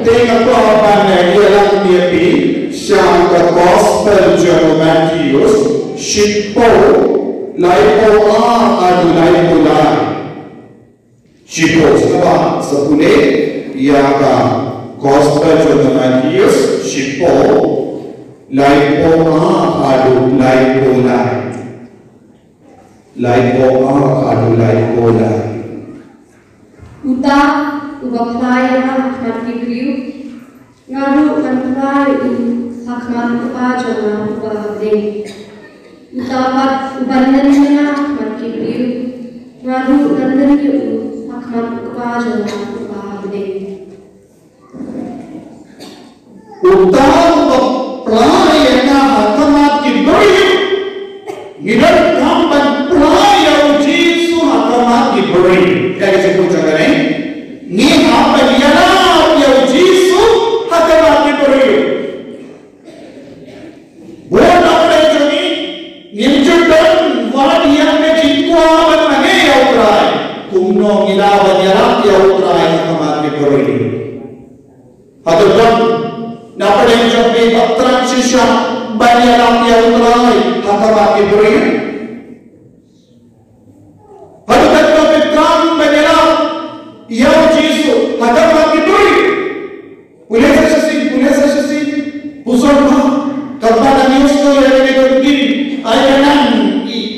tenga apa ialah dia siang ke gospel John Matthew shipo laipo adu laipo lai shipo sebab sepune ia ka gospel John Matthew shipo laipo adu laipo lai laipo adu laipo lai uta ubaklaya mati beriu ngaru kantlai hakman kepajangan ubahde utapat ubandannya mati beriu ngaru kantlai hakman kepajangan ubahde uta ubaklaya hakman beriu hidup kampan playa ujisu hakman beriu kayak sebut contohnya ni apa dia ya ujisu hakman beriu buat apa itu ni nimjudan wala dia mejikwa bagaimana ya utrai kumno gila banyarak ya utrai hakman beriu atau dan napa yang jadi transition banyarak ya utrai hakman beriu atau dan petram banyarak ya ujisu hakman beriu boleh sesi pusatnya kepada Yesus yang diberi ayanan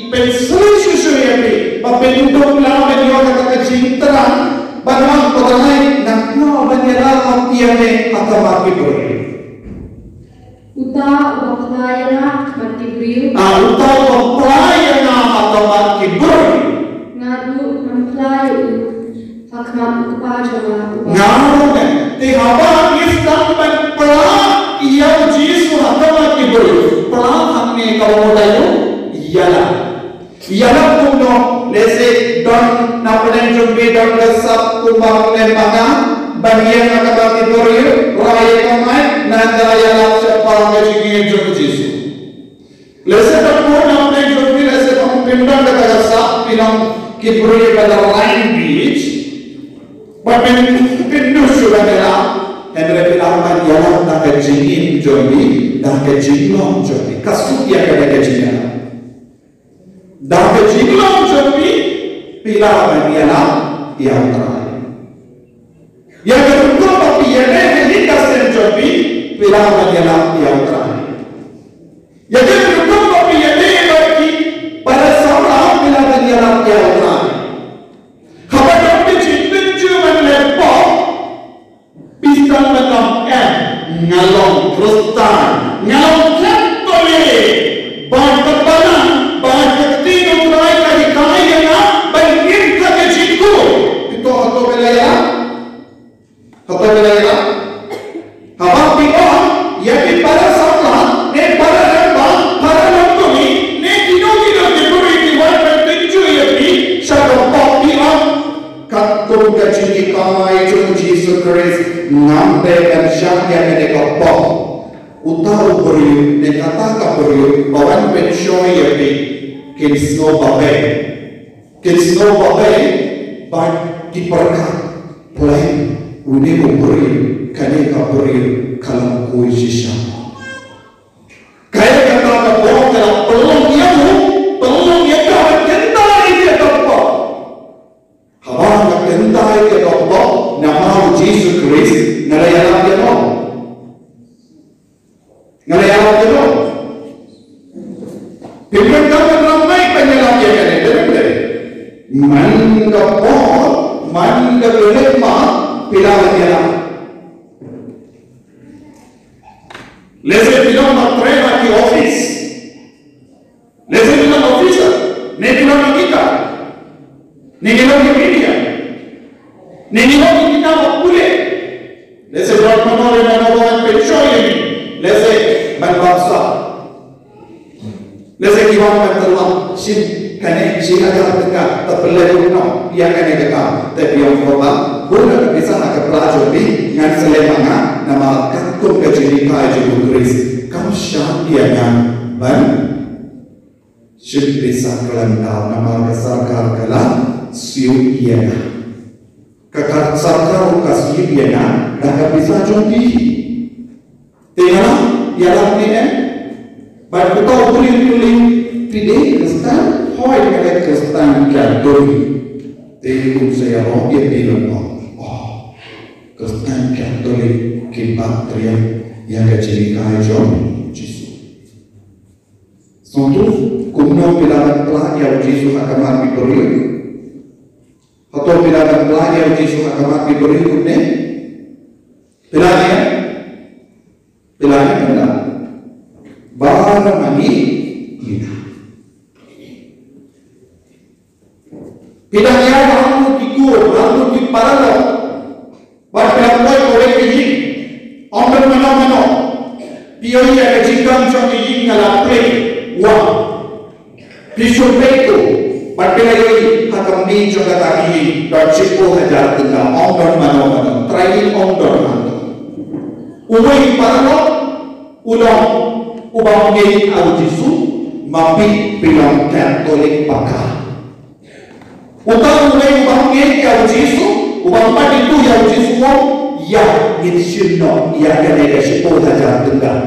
pensel susu yang berbentuk lama dia kata cinta banyak orang nakno banyak yang hakman beriu uta ubaklaya mati beriu uta ubaklaya hakman beriu ngaru kantlai hakman kepajangan ngaruh te haba Islam ban pelang ia ujisu hakman beriu pelang hamne kalau dayo ialah kuno lese don napaden jumbe don kesap kumbang lembaga bagian hakman beriu raya kamai nandara ialah siapa ngejingi ujisu lese don kuno napaden jumbe lese pembindan kesap pinang kiburi pada language bapen pindu sudah era hendra pilaman ialah nak jingin jombi dah kejinglong jombi kasut dia kada kejingan dah kejinglong jombi pilaman ialah yang terakhir yang kedua tapi yang helikas jombi pilaman ialah yang terakhir yang kedua tapi yang bagi pada sahabat pilaman ialah yang terakhir pisang macam ngalong terustan ngalong kentole bahan kebalan bahan ketina mulai dari kaya bangin ke jiku itu atau belaya apa pihak yang di pada salah ne pada lembah pada lembuni ne kino diberi diwan bertenju ya bi syarab pihak katung kecil kaya Yesus Kristus ngambe dan syahya mereka pop utau beriu nekata ka beriu bawan pensyo yapi kinsno babe ban diperkat mulai uni beriu kane ka beriu kalam kui sisa kaya kata ka bawa kala pelong ya ka kentai dia topo hawa ka kentai dia topo nama Yesus Kristus ngalayalap dia no pimpinan ramai penyalap dia kan dari man kelima pilawan dia lese bilang matrema di office lese bilang officer ne bilang kita ne bilang media ne bilang kita boleh lese bilang menolak menolak pensyo ini lese berbangsa lese kiwan berteruang sin kane sin agar dekat terbelah no yang kane dekat tapi yang formal guna bisa nak pelajar ni ngan selemanga nama kakum kejadi Yesus Kristus kamu syahdianya ban sin bisa kelantau nama kesarkar kelam siu iya kakak sarkar kasih iya dah bisa jompi tengah ialah ni but kita boleh pilih Kristen hoi pada Kristen Katolik tengok saya roh dia bilang Kristen Katolik kebaktrian yang kecil kaya jom Yesus sontu kumno bilangan pelah yang Yesus akan mati beri atau bilangan pelah yang Yesus akan mati beri kumne bilangnya benar barang mani ina bilangnya lalu dikur lalu diparalo bahkan boleh ini orang mana pioi ada jingkang jong ini kalau play wah disuruh bahkan ini hakam ni juga tadi dan cipu hajar tengah orang mana terakhir orang mana umai paralo ulang ubang ni au Yesu mapi bilang Katolik pakar utang umai ubang ni au Yesu ubang padi tu au Yesu ya insyaallah ya kena kasi po hajar tengah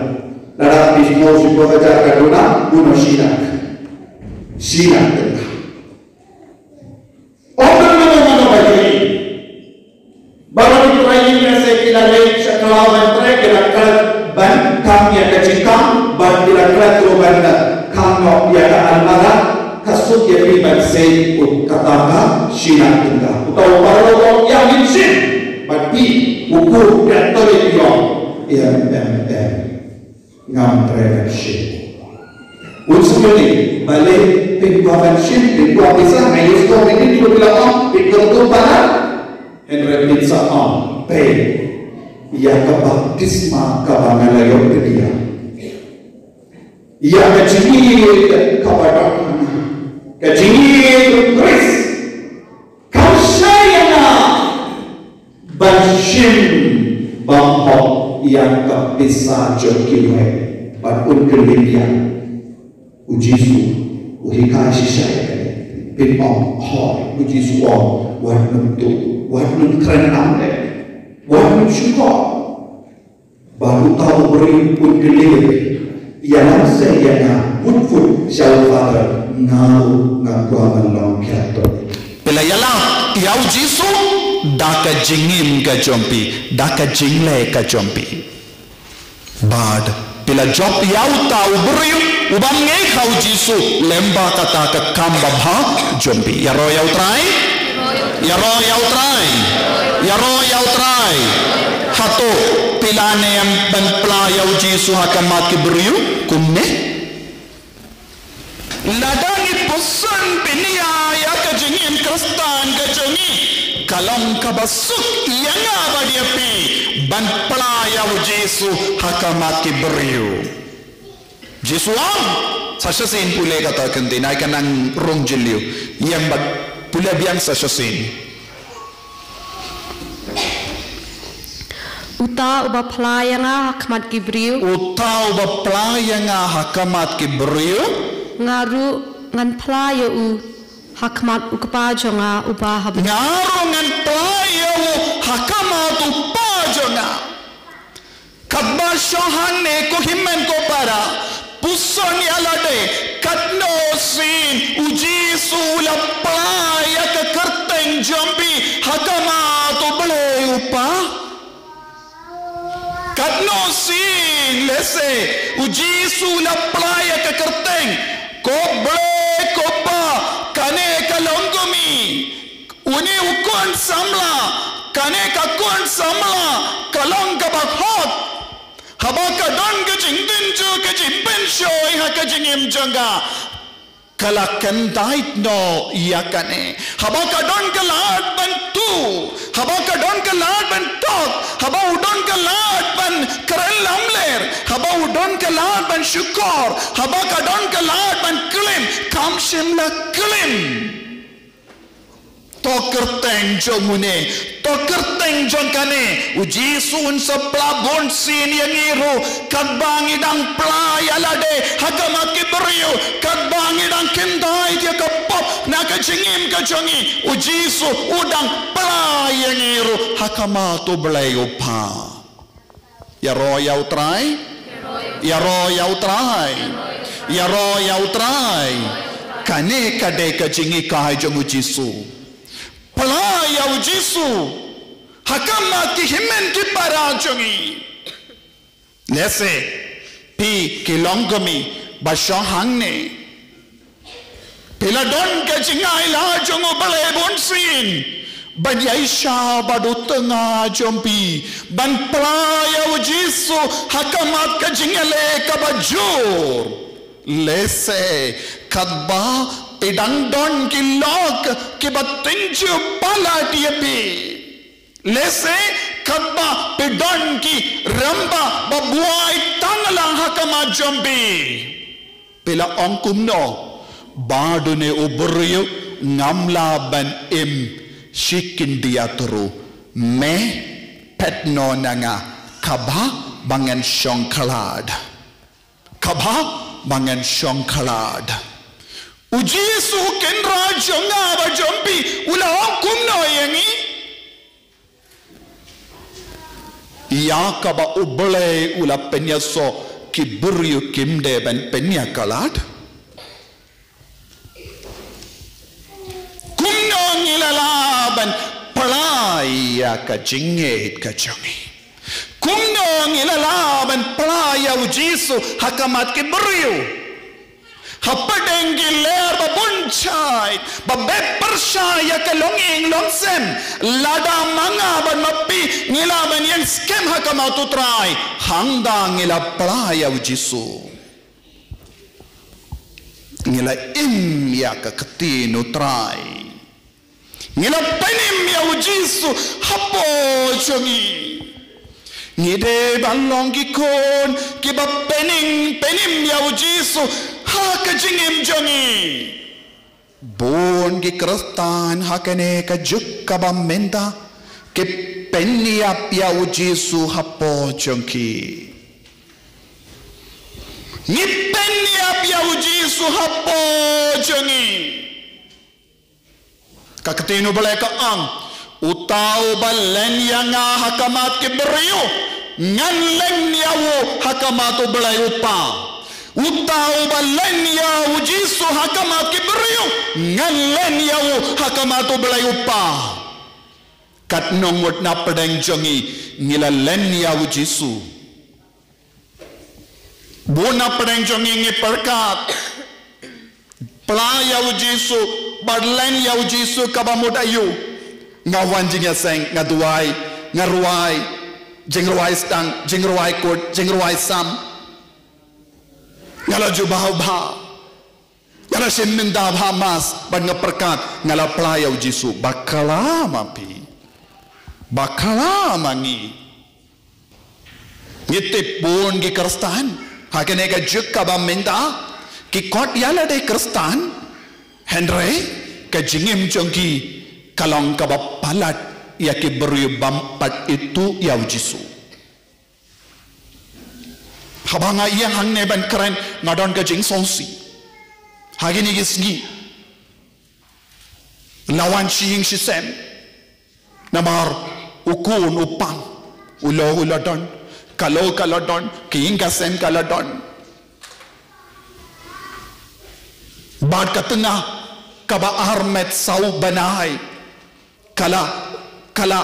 dalam bismo si po hajar kaduna uno sinak tengah orang mana bagi baru terakhir saya kilai sekelau trek kira ban kam yang kecikam ban kira turuban kam no ya almara kasut ya riban sei kataga sinak tengah atau baru yang insin tapi ukur Katolik yang ngam prevention unsuri balik prevention pengua bisa mayus ko ini dulu bilang pengurus barat Henry Pizza pe ia kebaptisma kabangalayo dia ia kecini kabar kecini Chris kau sayang banshim bangkok yang bisa jokiwe bakun kelibia ujisu uhika shisha pimong ho ujisu warnum tu warnum keren amle warnum syukur baru tahu beri pun kelibia yang saya pun syawal ngau ngakwa melong Katolik bila yalah yau Jisu daka jingim ka jompi daka jingle ka jompi bad bila job yau tau beriu ubam ngei kau Jisu lemba kata ka kamba bha jompi ya ro yau try ya ro yau try hato pilane yang ban pla yau Jisu hakamat ki beriu kumne ladangi pusan pinia ya ka jingim Kristen ka jongi kalang kabasuk yang apa dia pi ban pelaya Yesu hakamat beriu Yesu sasasin pule kata kenti naik kanang rong jeliu yang bag pule biang sasasin uta uba pelaya nga hakamat beriu ngaru ngan pelaya hakamat ukapajonga ubah ngarungan pelayo hakamat upajonga kabasyohan ne ko himen ko para puson yalade katnosin ujisu la pelaya ke kerteng jombi hakamat ubale upa katnosin lese ujisu la pelaya ke kerteng ko ble ko ba kane kalonggomi uni ukon samla kane kakon samla kalong kabakhot habaka don ke jingdin jo ke jimpen shoy ha ke jingim jonga kalakan dait no yakane habaka don ke lat ban tu habaka don ke lat ban tok habau don ke lat ban karen lamler habau don ke lat ban syukur habaka don ke lat ban klim kam shimla klim tokerteng jomune tokerteng jonkane uji sun sepla bon sin yang iru kadbangi dang playalade hakamat kibrio kadbangi dang kendai dia kapop naga jingim ka jongi uji su udang playang iru hakamat ublayo pa ya ro ya utrai ya ro ya utrai ya ro ya utrai kane kade ka jingi kai jongu jisu pala ya jisu hakama ki himen ki para jongi lese pi kilongami basho hangne pila don ka jingai la jongu bale bonsin ban yaisha badu tengah jompi ban playa jisu hakamat ka jingale ka bajur lese kadba pedang don ki lok ki batinju pala tiapi lese kadba pedon ki ramba babuai tanglang hakamat jompi pila ongkumno badune uburyu ngamla ban shikin dia turu me petno nanga kaba bangan shongkalad kaba bangan shongkalad uji su kenra jonga ba jompi ula kumno yangi ya kaba ubole ula penyaso kiburyu kimde ban penyakalad ngilalaban palaya ka jingit ka jongi kumno ngilalaban palaya ujisu hakamat ke beriu hapadenggi ler babuncai babe persaya ka longing longsem lada manga ban mapi ngilaban yang skem hakamat utrai hangda ngila palaya ujisu ngila ya ka ketinu utrai ngila penim ya ujisu hapo jongi ngide balong gikon kiba penim ya ujisu ha kajingim jongi bon gi kristan hakane ka jukka bamenda ke penia ya ujisu hapo jongi ni penia ya ujisu hapo jongi kakatino balay ka ang utaw balen yang hakamat ke beriu ngan len yawo hakamat balay upa utaw balen ya ujisu hakamat ke beriu ngan len yawo hakamat balay upa katnong wot na pedeng jongi ngila len ya ujisu bona pedeng jongi ngi perkat playa ujisu badlen ya ujisu kabamut ayu ngawan jingya seng ngaduai ngaruai jengruai stang jengruai kot jengruai sam ngala jubah bha ngala seminda bha mas ban ngaperkat ngala playa ujisu bakala mapi bakala mangi ngite pon gi kristan hakene ga juk kabamenda ki kot yala de kristan Henry kajingim jongki kalong kabapalat ya ki beri bampat itu ya ujisu habanga yang hangne ban keren ngadon kajing sonsi hagini gisgi lawan shing shisem namar ukun upang ulo uladon kalau kaladon king kasem kaladon bad katengah kaba armet sau banai kala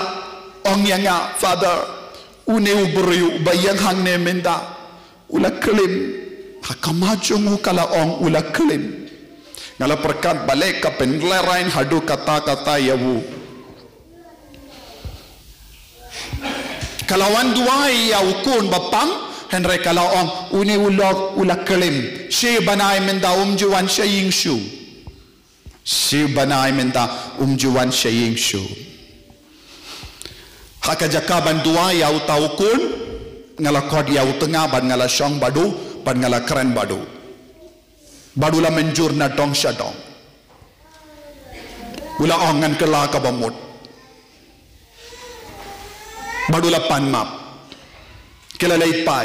ong yanga father une ubru bayang hangne menda ula kelim hakamajungu kala ong ula kelim ngala perkat balik ka penlerain hadu kata-kata yawu kalawan duai ya ukun bapang Henry kalaong uni ulog ula kelim she banai menda umjuan shaying shu she banai menda umjuan shaying shu hakajakaban dua ya utaukun ngala kod ya utengah ban ngala shong badu ban ngala keren badu badula menjur na dong shadong ula ongan kela kabamut badula panmap kila leit pai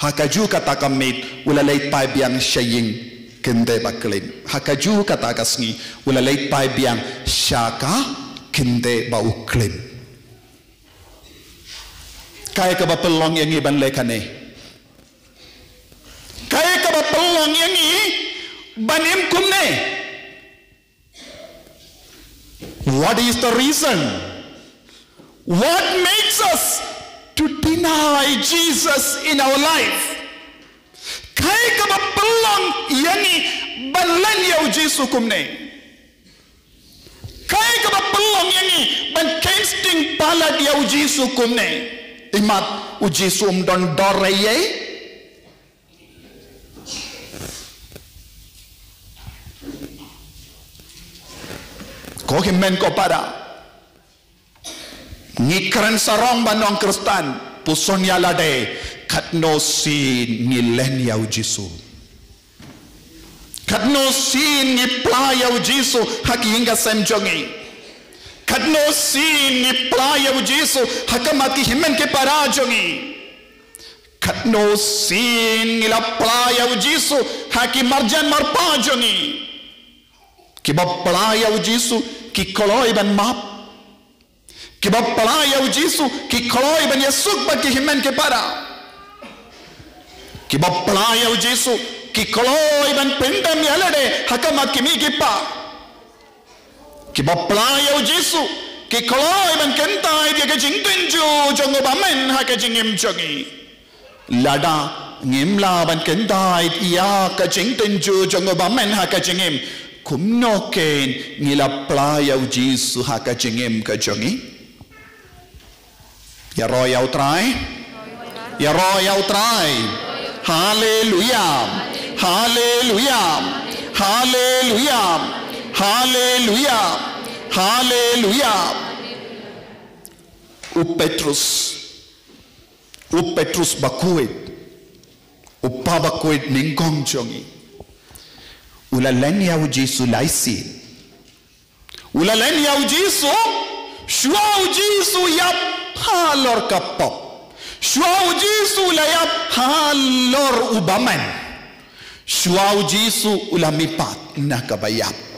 hakaju kata kamit ula leit pai biang shaying kende baklin hakaju kata kasngi ula leit pai biang shaka kende bauklin kaya ka ba pelong yang iban lekane kaya ka ba pelong yang i banim kumne what is the reason what makes us to deny Jesus in our life kaya ka ba pelong yang i banlan yaw Jesus kumne kaya ka ba pelong yang i ban casting palad yaw Jesus kumne imat uji sum don doreye ko himen ko para ngikran sarong banong Kristen puson yalade katno sin nilen yaw Jisu katno sin ni playa Jisu hakinga semjongi kadno sin ni playa Jisu hakamati himen ke parajongi kadno sin ni la playa Jisu haki marjan marpajongi ki ba playa Jisu ki koloi ban map ki ba playa Jisu ki koloi ban yesuk ba ki himen ke para ki ba playa Jisu ki koloi ban pendam yalade hakamati mi ki pa ki ba playa Jisu ki koloi ban kentai dia ke jingtenju jongo bamen ha ke jingim jogi lada ngimla ban kentai ia ke jingtenju jongo bamen ha ke jingim kumno ken ngila playa Jisu ha ke jingim ke jogi ya royal try hallelujah hallelujah hallelujah hallelujah hallelujah u Petrus bakuit upa bakuit ningkong jongi ulalen yaw Jisu laisin ulalen yaw Jisu shuaw Jisu yap halor kapop shuaw Jisu layap halor ubaman shuaw Jisu ulamipat nakabayap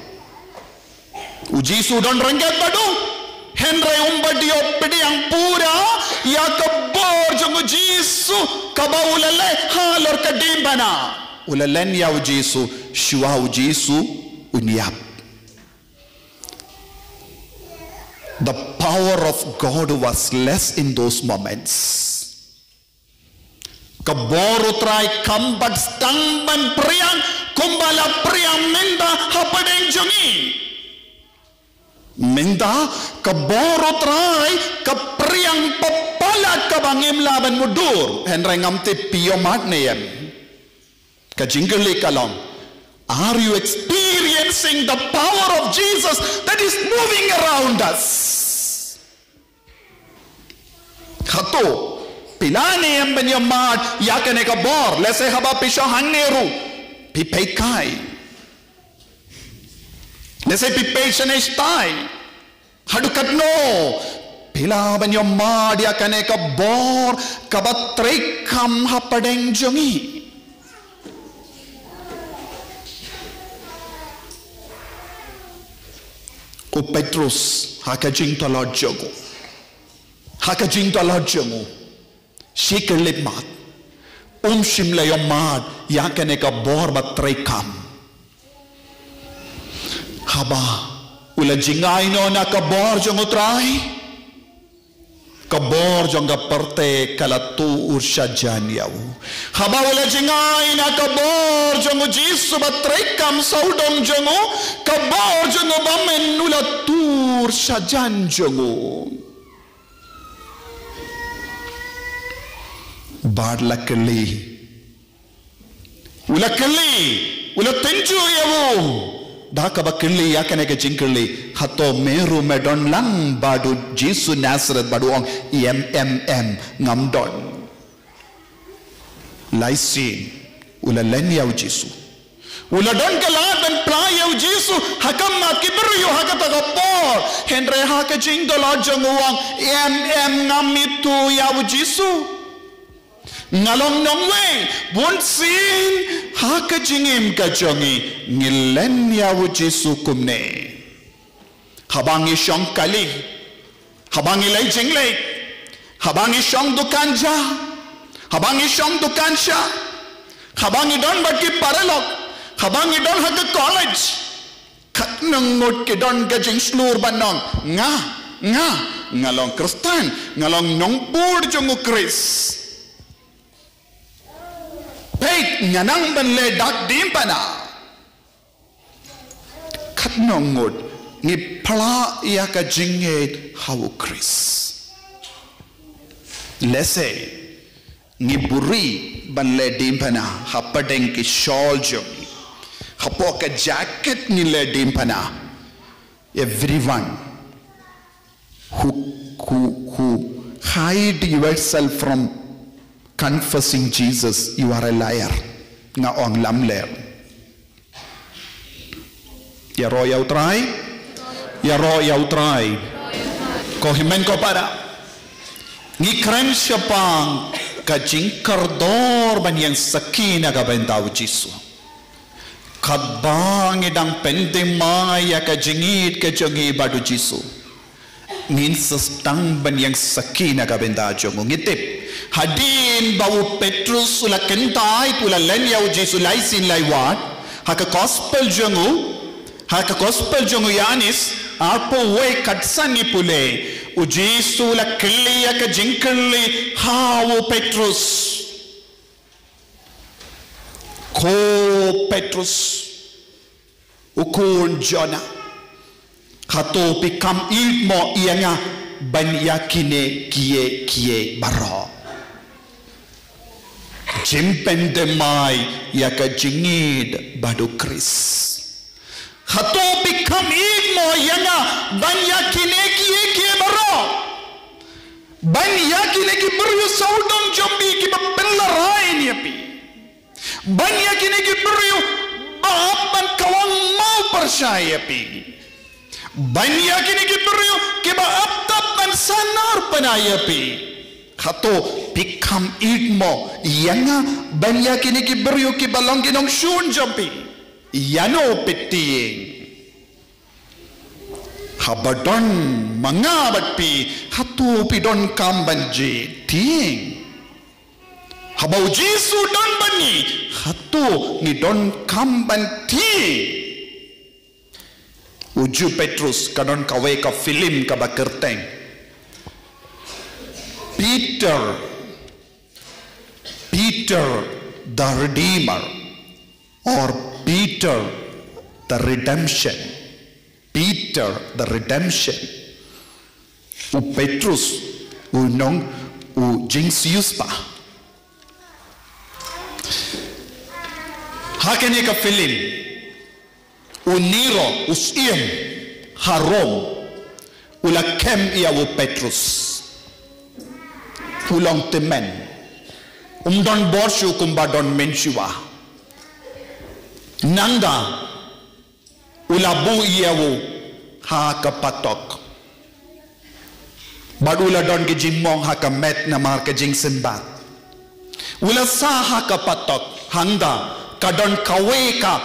Jisu don rengget badu Henry umbadio pediang pura ya kabor jong Jisu kabaulale halor kadimbana ulalen yaw Jisu shuaw Jisu unyap the power of God was less in those moments kabor utrai kambat stangban priang kumbala priang menda hapadeng jongi minda kaboro try kapriang papalat kabangim laban mudur henry ngamte piyo matneyam kajinggali kalong are you experiencing the power of Jesus that is moving around us khato pilane am benyamat yakane kabor lese haba pisho hangneru pipeikai Nese pipation is time. Hadukat no. Pila banyo madia kane ka bor kabatrik kam hapadeng jongi. O Petrus hakajing talad jogo. Hakajing talad jongo. Shikir mat. Shimla yomad yakane ka bor batrik kam. Haba ula jingay no na kabor jong utray kabor jong gaparte kalatu ursya janyaw haba ula jingay na kabor jong Jisu batrekam saudong jongo kabor jong bamen ula tur sya jan jongo bad lakali ula tenju yawo Daka bakili yakane ke jingkili hato meru medon lang badu Jisu Nazareth badu ong ngamdon laisin ula len yaw Jisu ula don kalaban playaw Jisu hakam makibru hakata kapor henre haka jingdol ajong uang ngamitu yaw Jisu ngalong nongwe bunsin haka jingim kajongi ngilen yaw Jisu kumne habangi syong kali habangi lay jinglay habang isyong dukan ja, habang isyong dukan siya, habang idon bagi paralog, habang idon haga college, kat nangot kidon gajing slur banong, ngalong Kristen, ngalong nongpur jongu Kris. Baik nyanang banle dak dimpana, kat nangot ni pala ia kajinget hau Kris. Lese ni buri banle dimpana hapadeng ki shawl jom hapo ka jacket ni le dimpana. Everyone who hide yourself from confessing Jesus, you are a liar. Nga ong lamler. Ya ro ya utrai, ya ro ya utrai. Ko himen ko para. Ni kren syapang kajing kardor ban yang sakina ka bentau Jisu. Kadbang idang pendema ya kajingit kajangi badu Jisu. Ngin sestang ban yang sakina ka bentau jongo ngitip. Hadin bau Petrus ula kentai pula len yau Jisu laisin laiwat. Haka gospel jongo Yanis arpo we katsangi pule. Ujisu la kili ya kajingkili hawo Petrus. Ko Petrus ukun Jona kato pikam ilmo ianga banyakine kie baro. Jimpendemai ya kajingid badu Kris. Hato pikam ilmo ianga banyakine kie baro. Banyakine ki beryu saudong jombi ki bapelarai ni api. Banyakine ki beryu bahapan kawang mau percaya api. Banyakine ki beryu ki baaptap dan sanar panaya api. Hato pikam ilmo ianga banyakine ki beryu ki balong ginong shun jombi. Yano petiing. Habadon mangabat pi hatu pi don kambanji ting. Habau Jisu don bani hatu ni don kamban ting. Uju Petrus kadon kawe ka film ka bakerteng. Peter the Redeemer or Peter the Redemption. Peter the Redemption. U Petrus u nong u Jinsius pa. Hakene ka film u Nero usiem harom ula kem ia u Petrus ulang temen don borshu kumbadon menshiwa nanda ulabu iyawu ha kapatok badula don ki jimmong ha kamet na mar ka jing sembat ula sa ha kapatok handa kadon kawe ka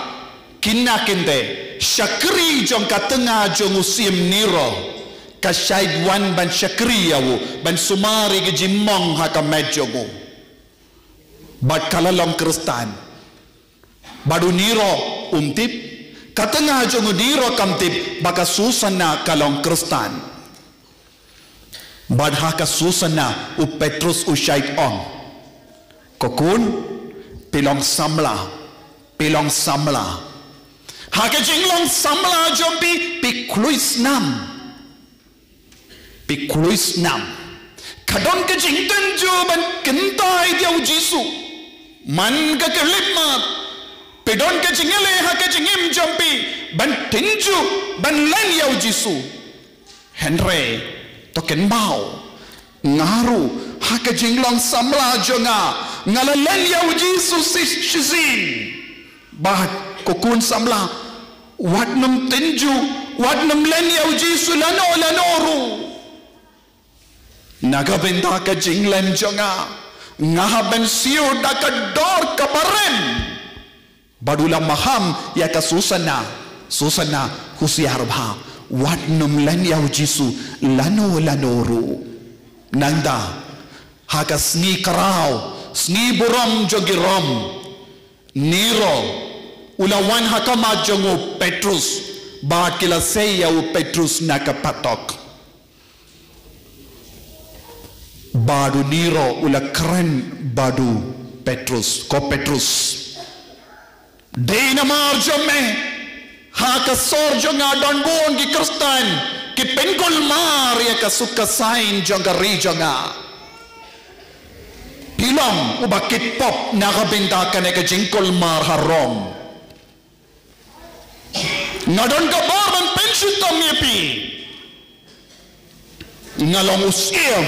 kinakinde syakri jong katenga jong usim Nero ka syaidwan ban syakri yawu ban sumari ki jimmong ha kamet jongu bad kalalong Kristan badu Nero umtip katengah jongu Nero kamtip baka susana kalong Kristan badha ka susana u Petrus u syait on kokun pilong samla haka jinglong samla jompi pikluis nam kadon ka jingten joban kentai diau Jisu man ka kelipmat pedon ke jingele ha ke jingim jompi ban tinju ban len yau Jisu Henry token mau ngaru ha ke jinglong samla jonga ngalalen yau Jisu shizin bah kokun samla wadnum tinju wadnum len yau Jisu lanoru naga benda ke jinglen jonga ngaha ben siu dakador kabaren badula maham ya ka susana husiarbha wadnum lan yau Jisu lanoru nanda haka sngi karau sngi buram jogi rom Nero ulawan hakama jongo Petrus ba kila seya u Petrus nakapatok badu Nero ula keren badu Petrus ko Petrus Dina marjo me haka sorjo nga don bon ki Kristen ki pengol mar ya ka suka sain jonga rijo nga Pilang ubakit pop nakabenta ka na ka jingkol mar harom ngadon ka barban pension tamipi ngalong usiam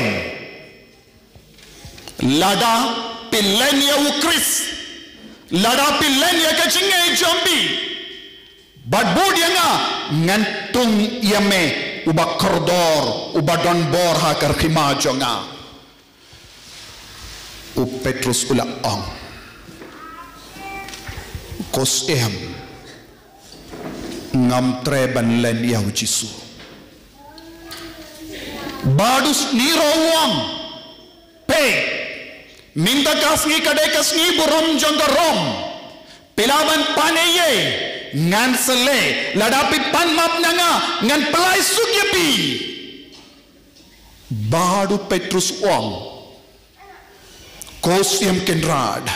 lada pilenya u Chris lada pilenya ka jingay jambi badbud nga ngantung yame ubak koridor ubadon bor ha karkimajo nga u Petrus ula ang kos ngam treban len yaw Jisu badus Nero uang pe minta kasngi kadekas ni burom jonga rom pilaban paneye ngan sele ladapi panmap nanga ngan pelai sugyapi badu Petrus uang Kosiam kenrad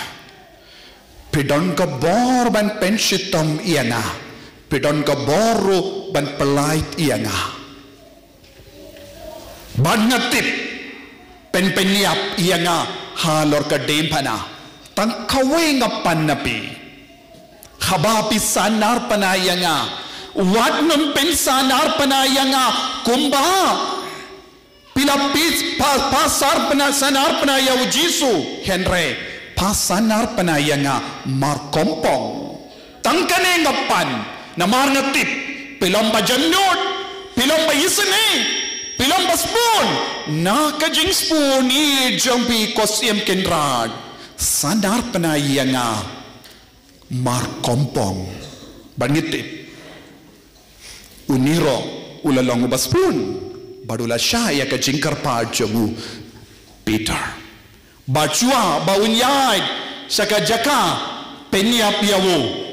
pidon ka bor ban penshitam ianga pidon ka boru ban pelait ianga ban ngatip pen-peniap ianga halor ka dempana tang kawenga pannapi habapi sanar panayanga wadnum pen sanar panayanga kumba Pilapis pasar sanar penaya Jisu Henry pasanar penaya nga markompong tangkane ngapan na marngatip pilom ba jannot pilom ba isene pilom ba spoon na kajing spoon ni jampi kosyem kenrad sanar penaya nga markompong bangitip uniro ulalong ba spoon Badula siya ka jingkar pa jamu Peter. Bachua baunyay sa kajaka penyap yawo.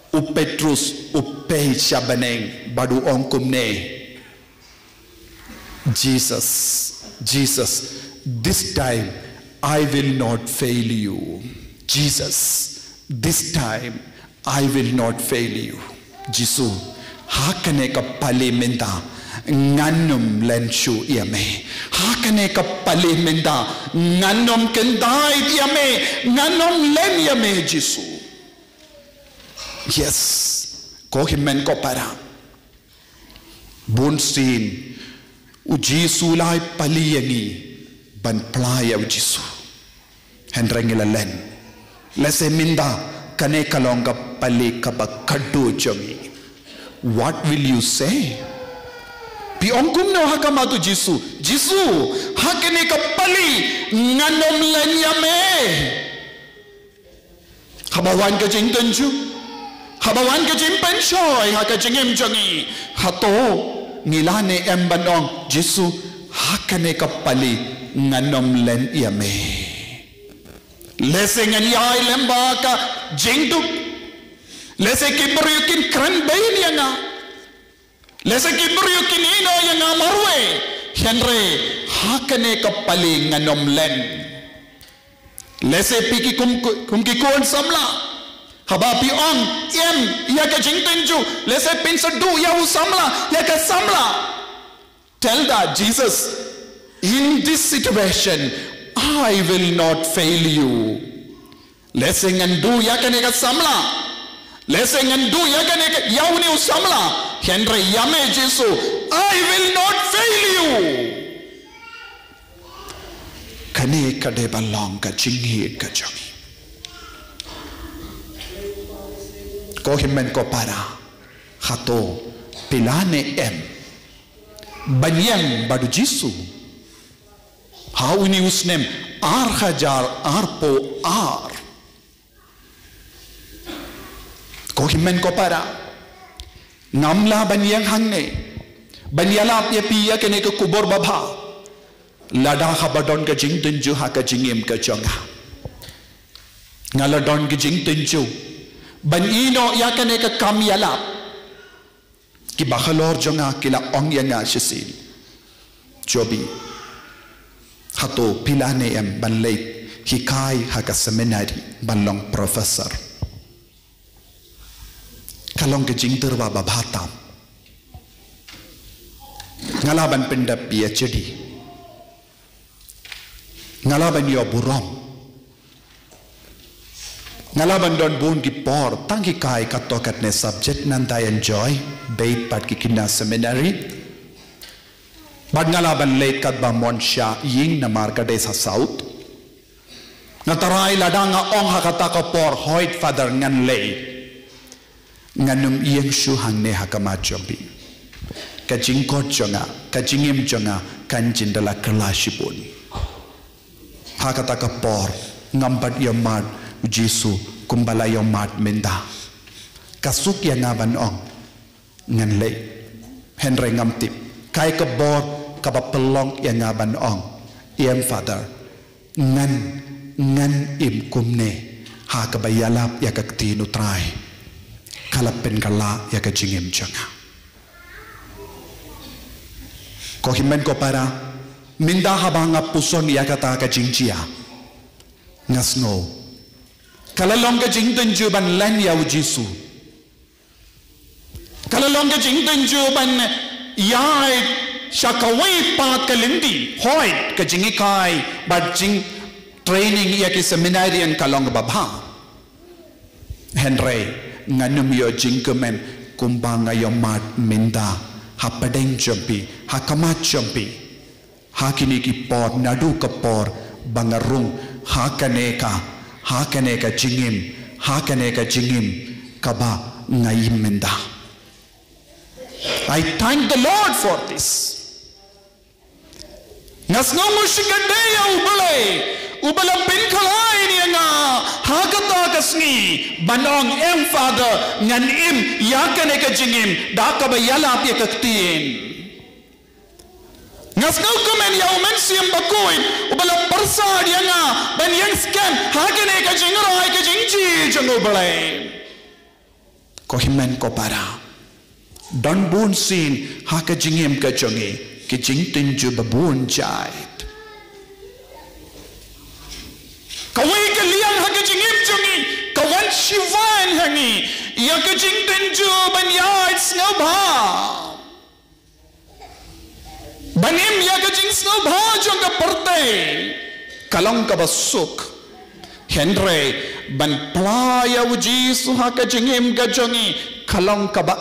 U Petrus upay siya baneng badu ongkumne. Jesus, this time I will not fail you. Jesus, this time I will not fail you. Jisu, hakane ka palimenta. Nganum lenshu iame hakane ka palimenda nganum kendai iame nganum len iame Jisu yes ko himen ko para bunsin u Jisu lai paliyani ban playa u Jisu hendrengila len lese minda kane kalonga pali ka bakadu jomi what will you say Pi ongkum no hakamatu Jisu hakene kapali nganom lanyame habawan ka jingtenju habawan ka jimpenchoy haka jingem jangi hato ngilane embanong Jisu hakene kapali nganom len yame lese nganyay lemba ka jingdu lese kiberyukin kran bayin yanga Lesa kibrio kinino yang amarwe Henry hakane kapali nganom len Lese piki kumkikuan samla Habapi ong iem iya ka jingtenju Lese pinsadu yahu samla ya ka samla Tell that Jesus in this situation I will not fail you Lese ngandu ya ka neka samla Lese ngandu ya ka neka yahu ni usamla Henry yame Jisu I will not fail you Kane kade balong ka jinghi ka jangi Ko himen ko para Hato pilane em Banyang badu Jisu How ini usnem ar hajar arpo ar Ko himen ko para Namla banyang hangne Banyala pia pia kene ke kubur babha lada habadon ka jing tunju ha ka jingim ka jonga ngaladon ka jing tunju ban ino ya ka ne ka kam yala ki bakhalor jonga kila ong yanga shisil jobi hato pilane em ban late hikai ha ka seminary ban long professor kalong ka jing terwa babhatam ngalaban pendap PhD ngalaban yo burom ngalaban don bun ki por tangi kai katokat ne subject nanda enjoy bait pat ki kina seminary bad ngalaban late kat ba monsha ying na marka de sa south natarai ladanga ong hakata ka por hoit father ngan lay nganum iyeng shu hang ne hakama jombi kajing kot jonga kajingim jonga kanjin dala kelashipun hakata ka por ngambat yomat jisu kumbala yomat minda kasuk ya ngaban ong ngan le henry ngamtip kai ka bor ka pelong ya ngaban ong iem father ngan im kumne ha ka bayalap ya ka tinu trai kalapen kala ya ka jingim jonga ko himen ko para minda habanga puson ya kata ka jingjia ngasno kalalong ka jingten juban lan ya ujisu kalalong ka jingten juban yai shakawai pat kalindi hoi ka jingikai bad jing training ya ki seminary en kalong babha henry nganum yo jingkemen kumbanga yo mat minda hapadeng jompi hakamat jompi hakini ki por nadu ka por bangarung hakane ka jingim kaba ngayim menda. I thank the Lord for this. Ngasno mushigandaya ubala pinkalay niya nga hakata kasni banong em father ngan im yakane ka jingim daka ba yala pi kaktin ngasno kumen ya umen siyam bakuin ubala parsa niya nga ban yang scan hakane ka jingray ka jingji jango balay ko himen ko para don bun sin haka jingim ka jongi ki jingtin ju babun jai kawai ka liang haka jingim jongi kawan shivan hangi ya ka jingtin ju ban yait snow bha banim ya ka jing snow bha jong ka perte kalong ka basuk henry ban playa uji suha ka jingim ka jongi kalong ka ba